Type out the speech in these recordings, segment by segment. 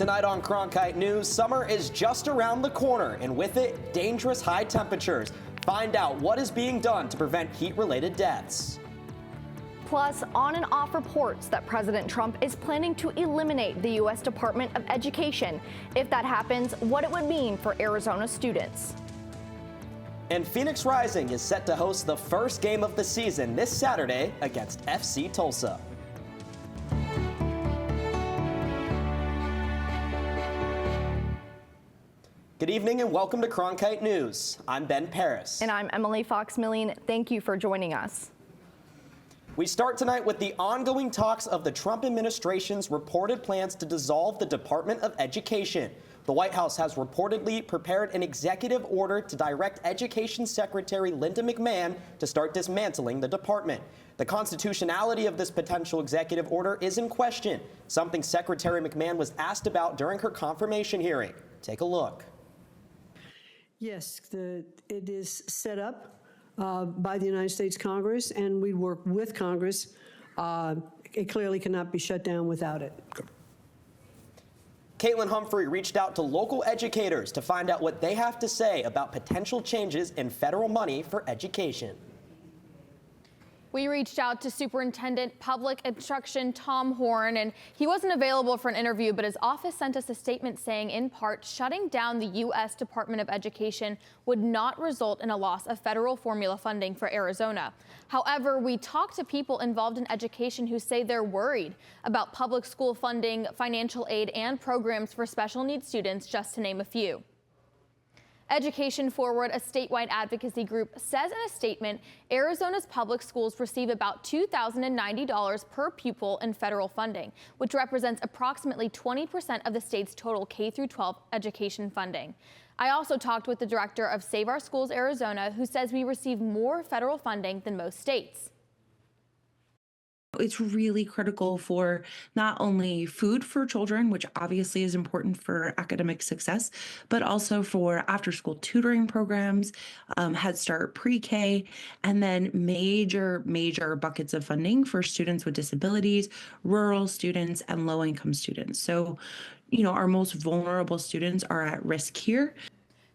Tonight on Cronkite News, summer is just around the corner, and with it, dangerous high temperatures. Find out what is being done to prevent heat-related deaths. Plus, on and off reports that President Trump is planning to eliminate the U.S. Department of Education. If that happens, what it would mean for Arizona students. And Phoenix Rising is set to host the first game of the season this Saturday against FC Tulsa. Good evening and welcome to Cronkite News. I'm Ben Paris. And I'm Emily Fox-Milling. Thank you for joining us. We start tonight with the ongoing talks of the Trump administration's reported plans to dissolve the Department of Education. The White House has reportedly prepared an executive order to direct Education Secretary Linda McMahon to start dismantling the department. The constitutionality of this potential executive order is in question, something Secretary McMahon was asked about during her confirmation hearing. Take a look. Yes, it is set up by the United States Congress, and we work with Congress. It clearly cannot be shut down without it. Caitlin Humphrey reached out to local educators to find out what they have to say about potential changes in federal money for education. We reached out to Superintendent Public Instruction Tom Horn, and he wasn't available for an interview, but his office sent us a statement saying, in part, shutting down the U.S. Department of Education would not result in a loss of federal formula funding for Arizona. However, we talked to people involved in education who say they're worried about public school funding, financial aid, and programs for special needs students, just to name a few. Education Forward, a statewide advocacy group, says in a statement, Arizona's public schools receive about $2,090 per pupil in federal funding, which represents approximately 20% of the state's total K-12 education funding. I also talked with the director of Save Our Schools Arizona, who says we receive more federal funding than most states. It's really critical for not only food for children, which obviously is important for academic success, but also for after-school tutoring programs, Head Start pre-K, and then major buckets of funding for students with disabilities, rural students, and low-income students. So, our most vulnerable students are at risk here.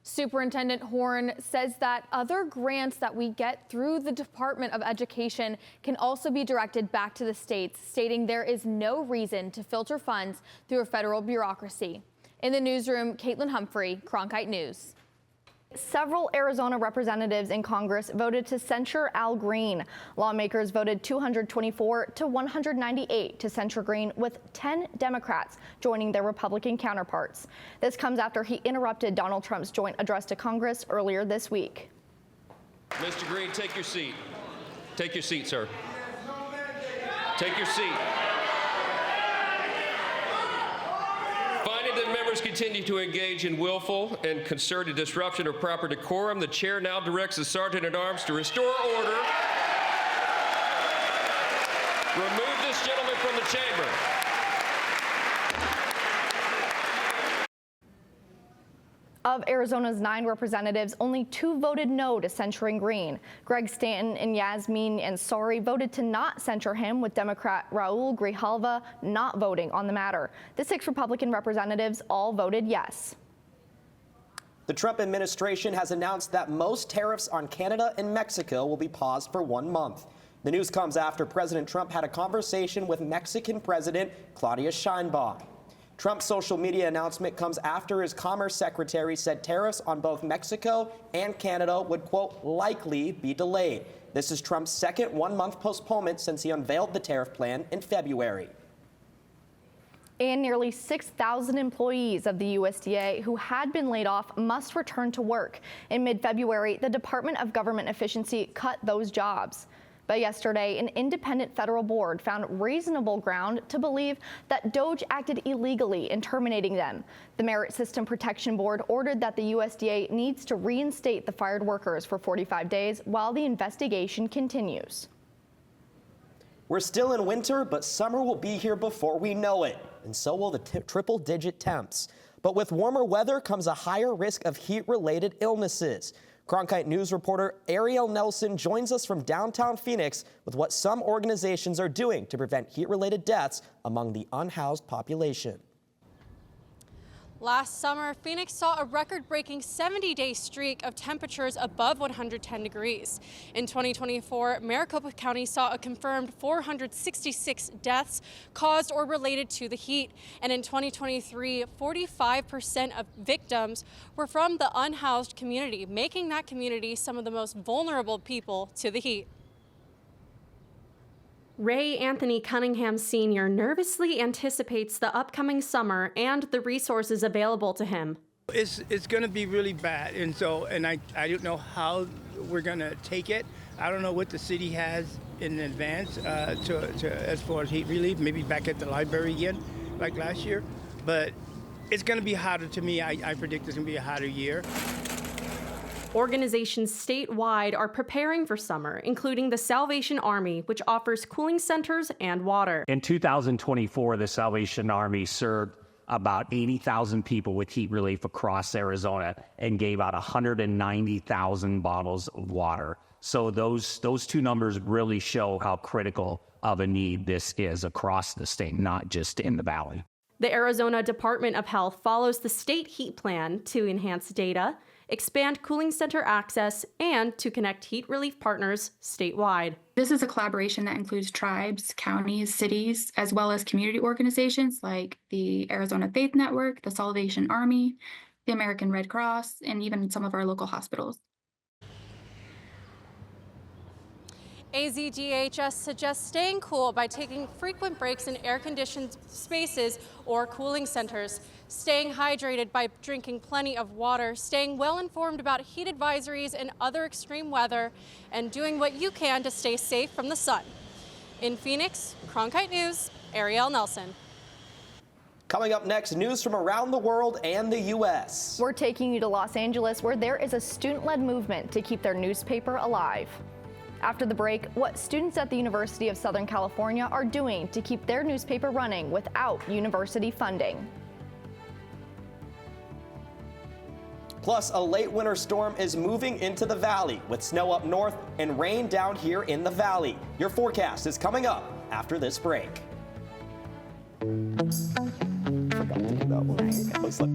Superintendent Horn says that other grants that we get through the Department of Education can also be directed back to the states, stating there is no reason to filter funds through a federal bureaucracy. In the newsroom, Caitlin Humphrey, Cronkite News. Several Arizona representatives in Congress voted to censure Al Green. Lawmakers voted 224 to 198 to censure Green, with 10 Democrats joining their Republican counterparts. This comes after he interrupted Donald Trump's joint address to Congress earlier this week. Mr. Green, take your seat. Take your seat, sir. Take your seat. Finding that members continue to engage in willful and concerted disruption of proper decorum, the chair now directs the Sergeant-at-Arms to restore order. Remove this gentleman from the chamber. Of Arizona's 9 representatives, only 2 voted no to censuring Green. Greg Stanton and Yasmin Ansari voted to not censure him, with Democrat Raul Grijalva not voting on the matter. The 6 Republican representatives all voted yes. The Trump administration has announced that most tariffs on Canada and Mexico will be paused for 1 month. The news comes after President Trump had a conversation with Mexican President Claudia Sheinbaum. Trump's social media announcement comes after his Commerce Secretary said tariffs on both Mexico and Canada would, quote, likely be delayed. This is Trump's second 1-month postponement since he unveiled the tariff plan in February. And nearly 6,000 employees of the USDA who had been laid off must return to work. In mid-February, the Department of Government Efficiency cut those jobs. But yesterday, an independent federal board found reasonable ground to believe that DOJ acted illegally in terminating them. The Merit System Protection Board ordered that the USDA needs to reinstate the fired workers for 45 days while the investigation continues. We're still in winter, but summer will be here before we know it, and so will the triple-digit temps. But with warmer weather comes a higher risk of heat-related illnesses. Cronkite News reporter Ariel Nelson joins us from downtown Phoenix with what some organizations are doing to prevent heat-related deaths among the unhoused population. Last summer, Phoenix saw a record-breaking 70-day streak of temperatures above 110 degrees. In 2024, Maricopa County saw a confirmed 466 deaths caused or related to the heat. And in 2023, 45% of victims were from the unhoused community, making that community some of the most vulnerable people to the heat. Ray Anthony Cunningham Sr. nervously anticipates the upcoming summer and the resources available to him. It's going to be really bad, and I don't know how we're going to take it. I don't know what the city has in advance as far as heat relief, maybe back at the library again, like last year. But it's going to be hotter to me. I predict it's going to be a hotter year. Organizations statewide are preparing for summer, including the Salvation Army, which offers cooling centers and water. In 2024, the Salvation Army served about 80,000 people with heat relief across Arizona and gave out 190,000 bottles of water. So those two numbers really show how critical of a need this is across the state, not just in the valley. The Arizona Department of Health follows the state heat plan to enhance data, expand cooling center access, and to connect heat relief partners statewide. This is a collaboration that includes tribes, counties, cities, as well as community organizations like the Arizona Faith Network, the Salvation Army, the American Red Cross, and even some of our local hospitals. AZDHS suggests staying cool by taking frequent breaks in air-conditioned spaces or cooling centers, staying hydrated by drinking plenty of water, staying well-informed about heat advisories and other extreme weather, and doing what you can to stay safe from the sun. In Phoenix, Cronkite News, Ariel Nelson. Coming up next, news from around the world and the U.S. We're taking you to Los Angeles, where there is a student-led movement to keep their newspaper alive. After the break, what students at the University of Southern California are doing to keep their newspaper running without university funding. Plus, a late winter storm is moving into the valley with snow up north and rain down here in the valley. Your forecast is coming up after this break. Forgot to do that one. I was like...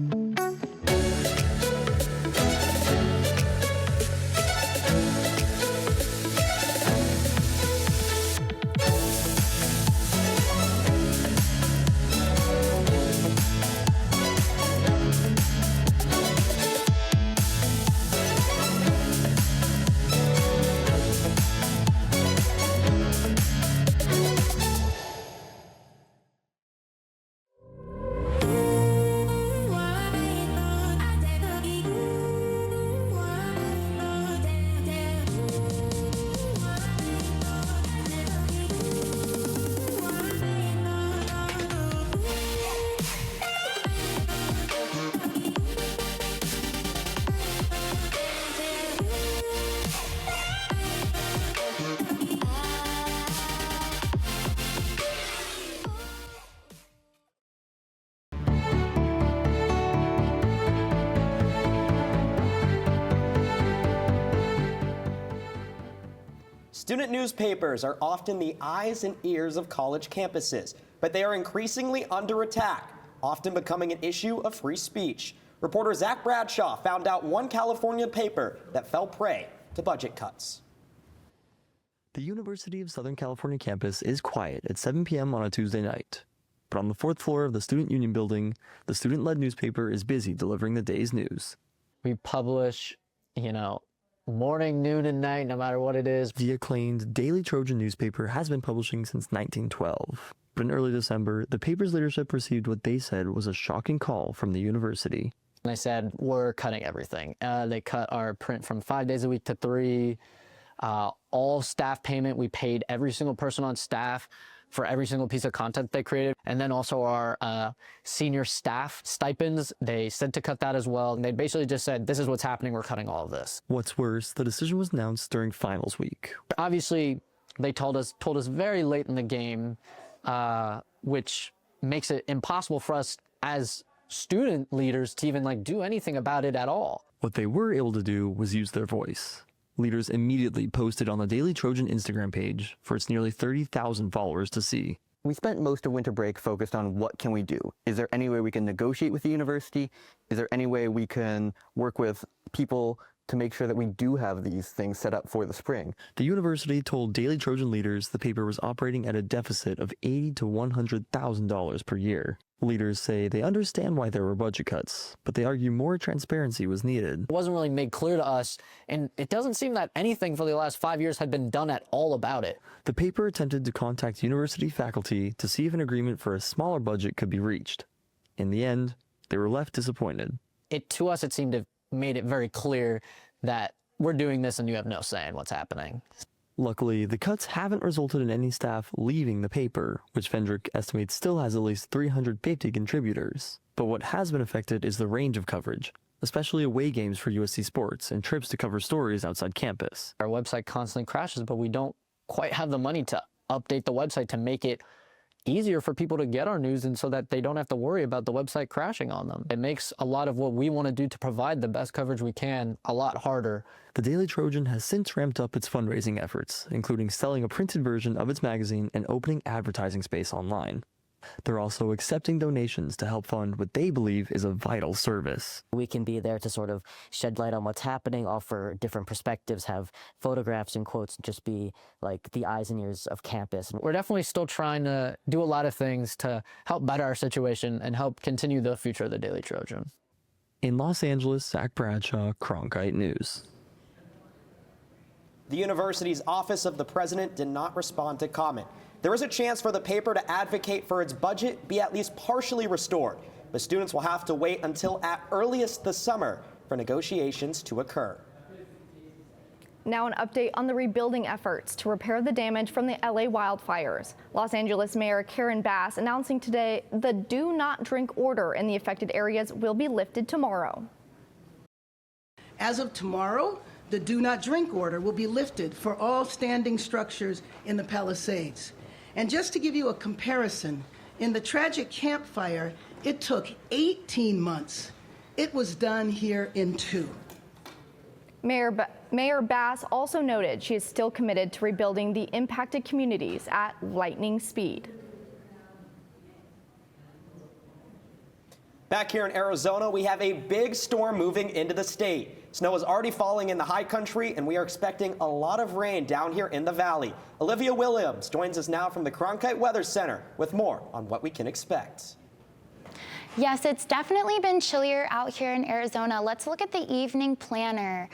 Student newspapers are often the eyes and ears of college campuses, but they are increasingly under attack, often becoming an issue of free speech. Reporter Zach Bradshaw found out one California paper that fell prey to budget cuts. The University of Southern California campus is quiet at 7 p.m. on a Tuesday night. But on the fourth floor of the Student Union building, the student-led newspaper is busy delivering the day's news. We publish, morning, noon, and night, no matter what it is. The acclaimed Daily Trojan newspaper has been publishing since 1912. But in early December, the paper's leadership received what they said was a shocking call from the university. They said, we're cutting everything. They cut our print from 5 days a week to 3. All staff payment, we paid every single person on staff for every single piece of content they created. And then also our senior staff stipends, they said to cut that as well. And they basically just said, this is what's happening, we're cutting all of this. What's worse, the decision was announced during finals week. Obviously, they told us very late in the game, which makes it impossible for us as student leaders to even do anything about it at all. What they were able to do was use their voice. Leaders immediately posted on the Daily Trojan Instagram page for its nearly 30,000 followers to see. We spent most of winter break focused on what can we do. Is there any way we can negotiate with the university? Is there any way we can work with people to make sure that we do have these things set up for the spring? The university told Daily Trojan leaders the paper was operating at a deficit of $80,000 to $100,000 per year. Leaders say they understand why there were budget cuts, but they argue more transparency was needed. It wasn't really made clear to us, and it doesn't seem that anything for the last 5 years had been done at all about it. The paper attempted to contact university faculty to see if an agreement for a smaller budget could be reached. In the end, they were left disappointed. To us, it seemed to have made it very clear that we're doing this and you have no say in what's happening. Luckily, the cuts haven't resulted in any staff leaving the paper, which Fendrick estimates still has at least 350 contributors. But what has been affected is the range of coverage, especially away games for USC sports and trips to cover stories outside campus. Our website constantly crashes, but we don't quite have the money to update the website to make it easier for people to get our news and so that they don't have to worry about the website crashing on them. It makes a lot of what we want to do to provide the best coverage we can a lot harder. The Daily Trojan has since ramped up its fundraising efforts, including selling a printed version of its magazine and opening advertising space online. They're also accepting donations to help fund what they believe is a vital service. We can be there to sort of shed light on what's happening, offer different perspectives, have photographs and quotes, just be like the eyes and ears of campus. We're definitely still trying to do a lot of things to help better our situation and help continue the future of the Daily Trojan. In Los Angeles, Zach Bradshaw, Cronkite News. The university's Office of the President did not respond to comment. There is a chance for the paper to advocate for its budget be at least partially restored, but students will have to wait until at earliest this summer for negotiations to occur. Now an update on the rebuilding efforts to repair the damage from the LA wildfires. Los Angeles Mayor Karen Bass announcing today the do not drink order in the affected areas will be lifted tomorrow. As of tomorrow, the do not drink order will be lifted for all standing structures in the Palisades. And just to give you a comparison, in the tragic campfire, it took 18 months. It was done here in 2. Mayor Bass also noted she is still committed to rebuilding the impacted communities at lightning speed. Back here in Arizona, we have a big storm moving into the state. Snow is already falling in the high country, and we are expecting a lot of rain down here in the valley. Olivia Williams joins us now from the Cronkite Weather Center with more on what we can expect. Yes, it's definitely been chillier out here in Arizona. Let's look at the evening planner.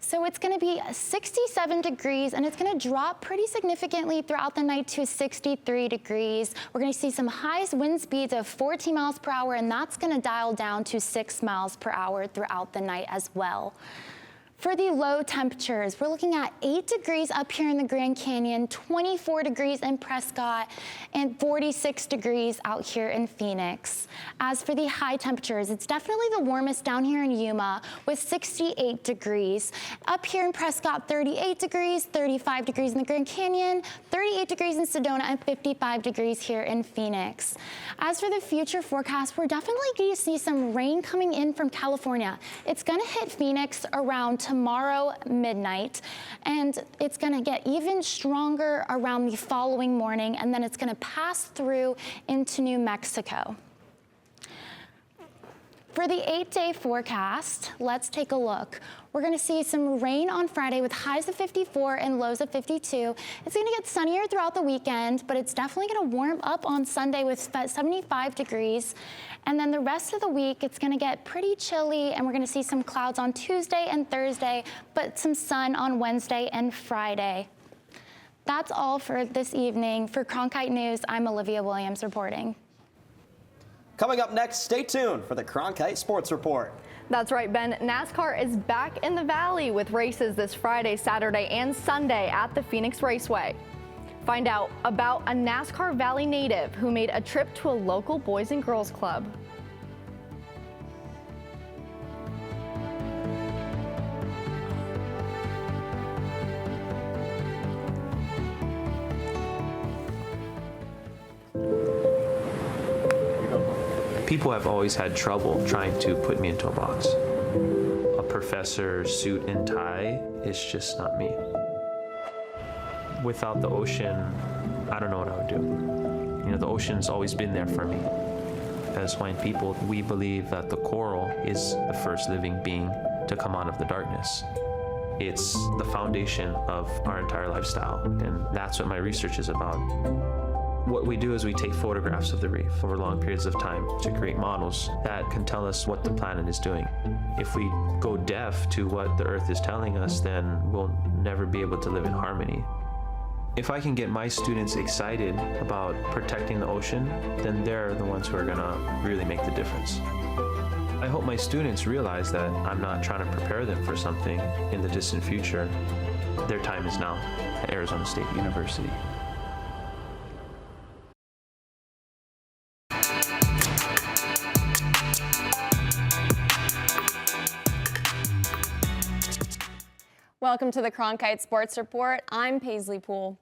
So it's going to be 67 degrees, and it's going to drop pretty significantly throughout the night to 63 degrees. We're going to see some highest wind speeds of 14 miles per hour, and that's going to dial down to 6 miles per hour throughout the night as well. For the low temperatures, we're looking at 8 degrees up here in the Grand Canyon, 24 degrees in Prescott, and 46 degrees out here in Phoenix. As for the high temperatures, it's definitely the warmest down here in Yuma with 68 degrees. Up here in Prescott, 38 degrees, 35 degrees in the Grand Canyon, 38 degrees in Sedona, and 55 degrees here in Phoenix. As for the future forecast, we're definitely going to see some rain coming in from California. It's going to hit Phoenix around tomorrow midnight, and it's going to get even stronger around the following morning, and then it's going to pass through into New Mexico. For the 8-day forecast, let's take a look. We're going to see some rain on Friday with highs of 54 and lows of 52. It's going to get sunnier throughout the weekend, but it's definitely going to warm up on Sunday with 75 degrees. And then the rest of the week, it's going to get pretty chilly, and we're going to see some clouds on Tuesday and Thursday, but some sun on Wednesday and Friday. That's all for this evening. For Cronkite News, I'm Olivia Williams reporting. Coming up next, stay tuned for the Cronkite Sports Report. That's right, Ben. NASCAR is back in the Valley with races this Friday, Saturday, and Sunday at the Phoenix Raceway. Find out about a NASCAR Valley native who made a trip to a local Boys and Girls Club. People have always had trouble trying to put me into a box. A professor, suit and tie is just not me. Without the ocean, I don't know what I would do. The ocean's always been there for me. As Hawaiian people, we believe that the coral is the first living being to come out of the darkness. It's the foundation of our entire lifestyle, and that's what my research is about. What we do is we take photographs of the reef over long periods of time to create models that can tell us what the planet is doing. If we go deaf to what the Earth is telling us, then we'll never be able to live in harmony. If I can get my students excited about protecting the ocean, then they're the ones who are gonna really make the difference. I hope my students realize that I'm not trying to prepare them for something in the distant future. Their time is now at Arizona State University. Welcome to the Cronkite Sports Report. I'm Paisley Poole.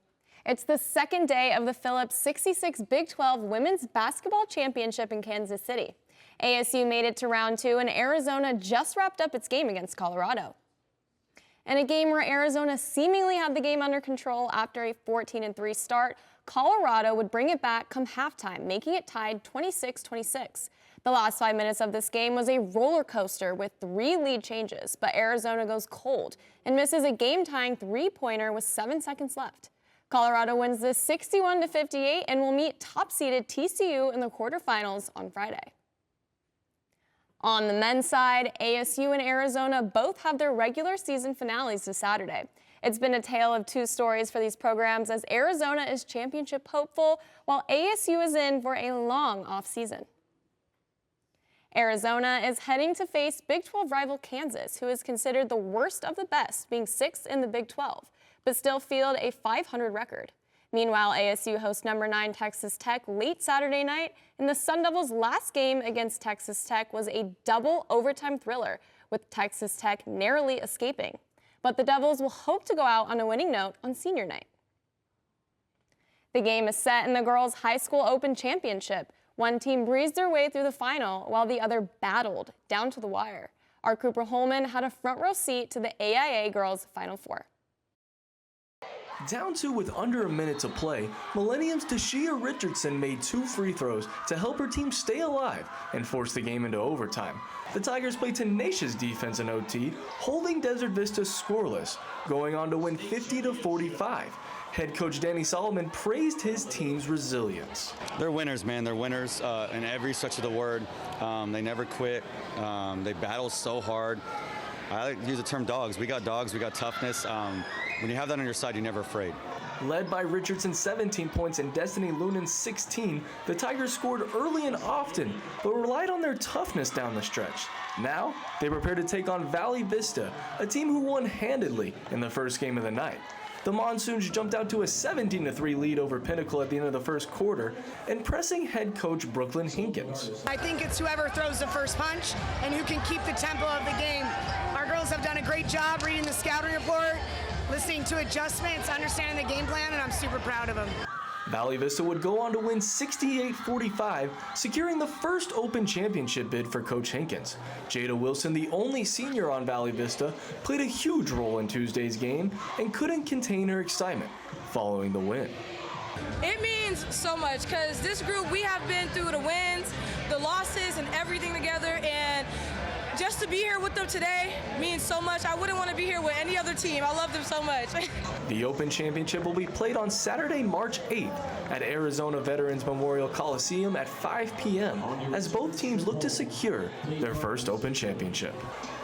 It's the second day of the Phillips 66 Big 12 Women's Basketball Championship in Kansas City. ASU made it to round 2 and Arizona just wrapped up its game against Colorado. In a game where Arizona seemingly had the game under control after a 14-3 start, Colorado would bring it back come halftime, making it tied 26-26. The last 5 minutes of this game was a roller coaster with 3 lead changes, but Arizona goes cold and misses a game-tying 3-pointer with 7 seconds left. Colorado wins this 61-58 and will meet top-seeded TCU in the quarterfinals on Friday. On the men's side, ASU and Arizona both have their regular season finales this Saturday. It's been a tale of 2 stories for these programs as Arizona is championship hopeful while ASU is in for a long off-season. Arizona is heading to face Big 12 rival Kansas, who is considered the worst of the best, being 6th in the Big 12, but still field a .500 record. Meanwhile, ASU hosts number 9 Texas Tech late Saturday night, and the Sun Devils' last game against Texas Tech was a double overtime thriller, with Texas Tech narrowly escaping. But the Devils will hope to go out on a winning note on senior night. The game is set in the Girls High School Open Championship. One team breezed their way through the final while the other battled down to the wire. Our Cooper Holman had a front row seat to the AIA Girls Final Four. Down 2 with under a minute to play, Millennium's Tashia Richardson made 2 free throws to help her team stay alive and force the game into overtime. The Tigers played tenacious defense in OT, holding Desert Vista scoreless, going on to win 50-45. Head coach Danny Solomon praised his team's resilience. They're winners, man. They're winners in every stretch of the word. They never quit. They battle so hard. I like to use the term dogs. We got dogs. We got toughness. When you have that on your side, you're never afraid. Led by Richardson 17 points and Destiny Lunan 16, the Tigers scored early and often, but relied on their toughness down the stretch. Now, they prepare to take on Valley Vista, a team who won handedly in the first game of the night. The Monsoons jumped out to a 17-3 lead over Pinnacle at the end of the first quarter, impressing head coach Brooklyn Hinkins. I think it's whoever throws the first punch and who can keep the tempo of the game. Our girls have done a great job reading the scouting report, listening to adjustments, understanding the game plan, and I'm super proud of them. Valley Vista would go on to win 68-45, securing the first Open Championship bid for Coach Hinkins. Jada Wilson, the only senior on Valley Vista, played a huge role in Tuesday's game and couldn't contain her excitement following the win. It means so much because this group, we have been through the wins, the losses, and everything together, and just to be here with them today means so much. I wouldn't want to be here with any other team. I love them so much. The Open Championship will be played on Saturday, March 8th at Arizona Veterans Memorial Coliseum at 5 p.m. as both teams look to secure their first Open Championship.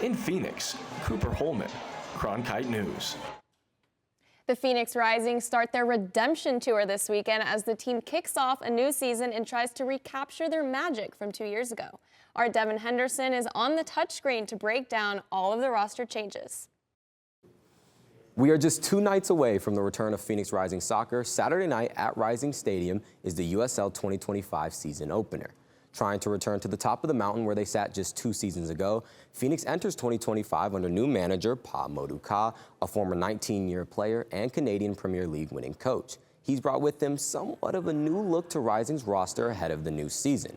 In Phoenix, Cooper Holman, Cronkite News. The Phoenix Rising start their redemption tour this weekend as the team kicks off a new season and tries to recapture their magic from 2 years ago. Our Devin Henderson is on the touchscreen to break down all of the roster changes. We are just 2 nights away from the return of Phoenix Rising soccer. Saturday night at Rising Stadium is the USL 2025 season opener. Trying to return to the top of the mountain where they sat just 2 seasons ago, Phoenix enters 2025 under new manager Pa Moduka, a former 19-year player and Canadian Premier League winning coach. He's brought with him somewhat of a new look to Rising's roster ahead of the new season.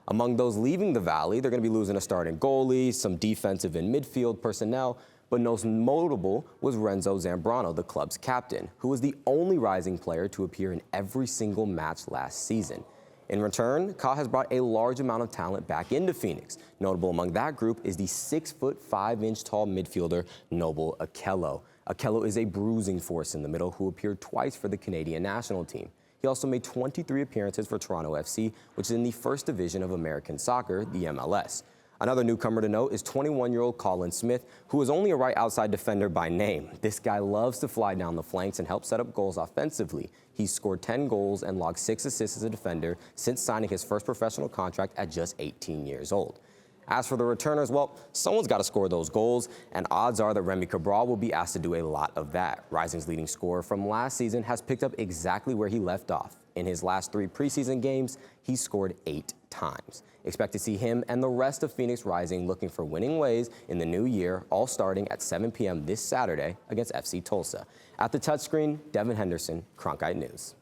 Among those leaving the Valley, they're going to be losing a starting goalie, some defensive and midfield personnel, But most notable was Renzo Zambrano, the club's captain, who was the only Rising player to appear in every single match last season. In return, Ka has brought a large amount of talent back into Phoenix. Notable among that group is the 6'5" tall midfielder Noble Okello. Okello is a bruising force in the middle who appeared twice for the Canadian national team. He also made 23 appearances for Toronto FC, which is in the first division of American soccer, the MLS. Another newcomer to note is 21-year-old Colin Smith, who is only a right outside defender by name. This guy loves to fly down the flanks and help set up goals offensively. He's scored 10 goals and logged 6 assists as a defender since signing his first professional contract at just 18 years old. As for the returners, well, someone's got to score those goals, and odds are that Remy Cabral will be asked to do a lot of that. Rising's leading scorer from last season has picked up exactly where he left off. In his last 3 preseason games, he scored 8 times. Expect to see him and the rest of Phoenix Rising looking for winning ways in the new year, all starting at 7 p.m. this Saturday against FC Tulsa. At the touchscreen, Devin Henderson, Cronkite News.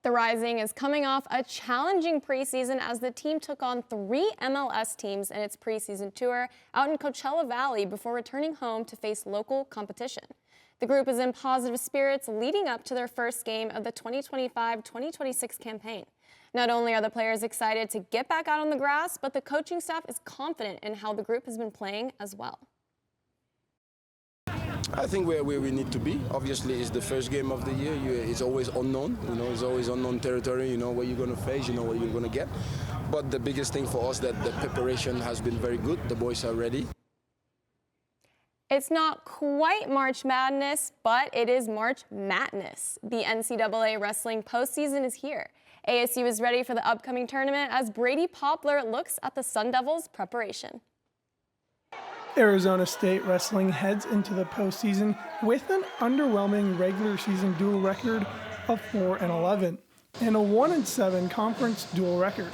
The Rising is coming off a challenging preseason as the team took on 3 MLS teams in its preseason tour out in Coachella Valley before returning home to face local competition. The group is in positive spirits leading up to their first game of the 2025-2026 campaign. Not only are the players excited to get back out on the grass, but the coaching staff is confident in how the group has been playing as well. I think we're where we need to be. Obviously, it's the first game of the year. It's always unknown. It's always unknown territory. You know what you're going to face. You know what you're going to get. But the biggest thing for us that the preparation has been very good. The boys are ready. It's not quite March Madness, but it is March Madness. The NCAA wrestling postseason is here. ASU is ready for the upcoming tournament as Brady Poplar looks at the Sun Devils' preparation. Arizona State Wrestling heads into the postseason with an underwhelming regular season dual record of 4-11 and a 1-7 conference dual record.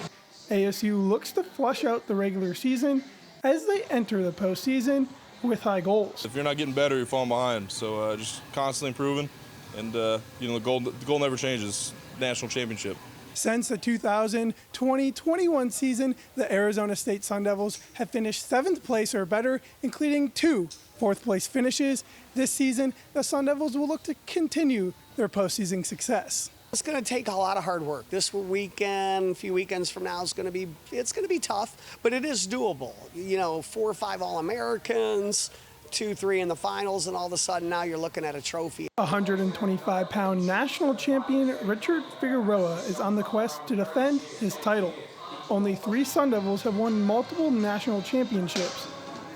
ASU looks to flush out the regular season as they enter the postseason with high goals. If you're not getting better, you're falling behind. So just constantly improving, and the goal never changes. National championship. Since the 2020-21 season, the Arizona State Sun Devils have finished 7th place or better, including 2 fourth-place finishes. This season, the Sun Devils will look to continue their postseason success. It's going to take a lot of hard work. This weekend, a few weekends from now, it's going to be tough, but it is doable. 4 or 5 All-Americans, 2-3 in the finals, and all of a sudden now you're looking at a trophy. 125-pound national champion Richard Figueroa is on the quest to defend his title. Only 3 Sun Devils have won multiple national championships.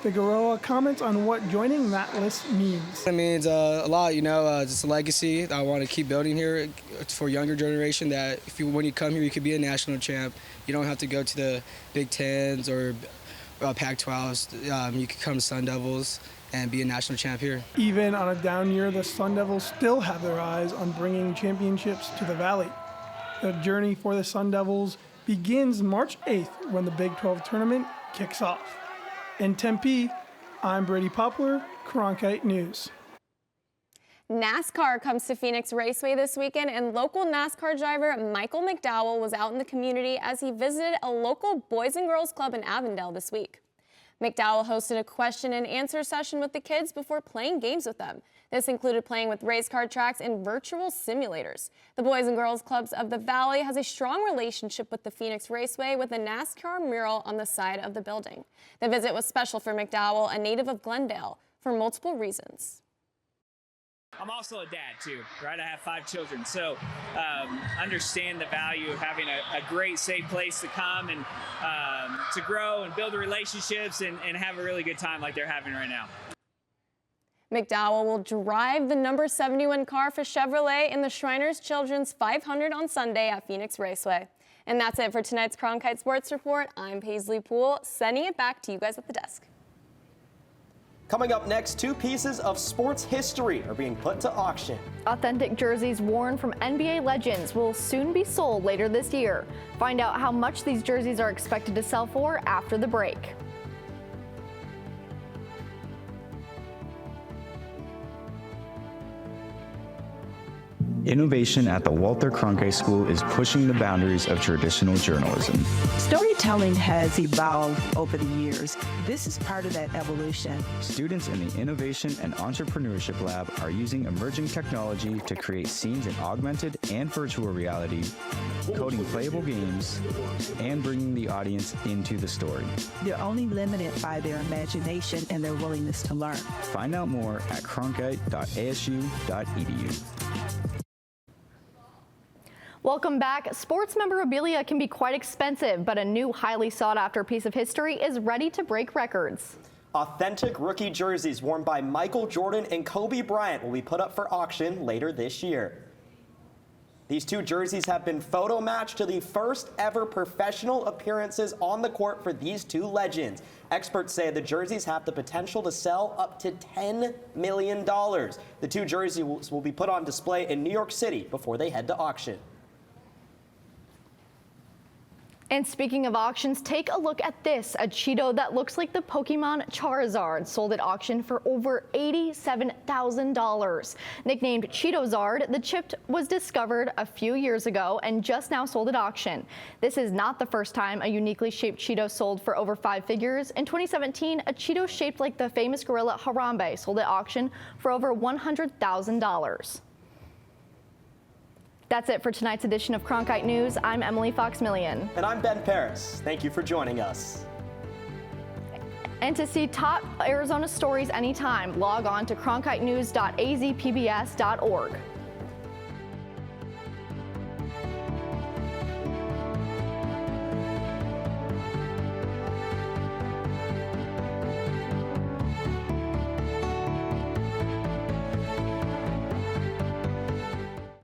Figueroa comments on what joining that list means. It means a lot, just a legacy I want to keep building here for younger generation, that when you come here, you could be a national champ. You don't have to go to the Big Tens or Pac-12s. You could come to Sun Devils and be a national champ here. Even on a down year, the Sun Devils still have their eyes on bringing championships to the Valley. The journey for the Sun Devils begins March 8th when the Big 12 tournament kicks off. In Tempe, I'm Brady Poplar, Cronkite News. NASCAR comes to Phoenix Raceway this weekend, and local NASCAR driver Michael McDowell was out in the community as he visited a local Boys and Girls Club in Avondale this week. McDowell hosted a question and answer session with the kids before playing games with them. This included playing with race car tracks and virtual simulators. The Boys and Girls Clubs of the Valley has a strong relationship with the Phoenix Raceway with a NASCAR mural on the side of the building. The visit was special for McDowell, a native of Glendale, for multiple reasons. I'm also a dad too, right? I have 5 children, so understand the value of having a great, safe place to come and to grow and build relationships and have a really good time like they're having right now. McDowell will drive the number 71 car for Chevrolet in the Shriners Children's 500 on Sunday at Phoenix Raceway. And that's it for tonight's Cronkite Sports Report. I'm Paisley Poole, sending it back to you guys at the desk. Coming up next, 2 pieces of sports history are being put to auction. Authentic jerseys worn from NBA legends will soon be sold later this year. Find out how much these jerseys are expected to sell for after the break. Innovation at the Walter Cronkite School is pushing the boundaries of traditional journalism. Storytelling has evolved over the years. This is part of that evolution. Students in the Innovation and Entrepreneurship Lab are using emerging technology to create scenes in augmented and virtual reality, coding playable games, and bringing the audience into the story. They're only limited by their imagination and their willingness to learn. Find out more at cronkite.asu.edu. Welcome back. Sports memorabilia can be quite expensive, but a new highly sought-after piece of history is ready to break records. Authentic rookie jerseys worn by Michael Jordan and Kobe Bryant will be put up for auction later this year. These two jerseys have been photo matched to the first ever professional appearances on the court for these two legends. Experts say the jerseys have the potential to sell up to $10 million. The two jerseys will be put on display in New York City before they head to auction. And speaking of auctions, take a look at this, a Cheeto that looks like the Pokemon Charizard, sold at auction for over $87,000. Nicknamed Cheetozard, the chip was discovered a few years ago and just now sold at auction. This is not the first time a uniquely shaped Cheeto sold for over 5 figures. In 2017, a Cheeto shaped like the famous gorilla Harambe sold at auction for over $100,000. That's it for tonight's edition of Cronkite News. I'm Emily Fox-Millian. And I'm Ben Paris. Thank you for joining us. And to see top Arizona stories anytime, log on to cronkitenews.azpbs.org.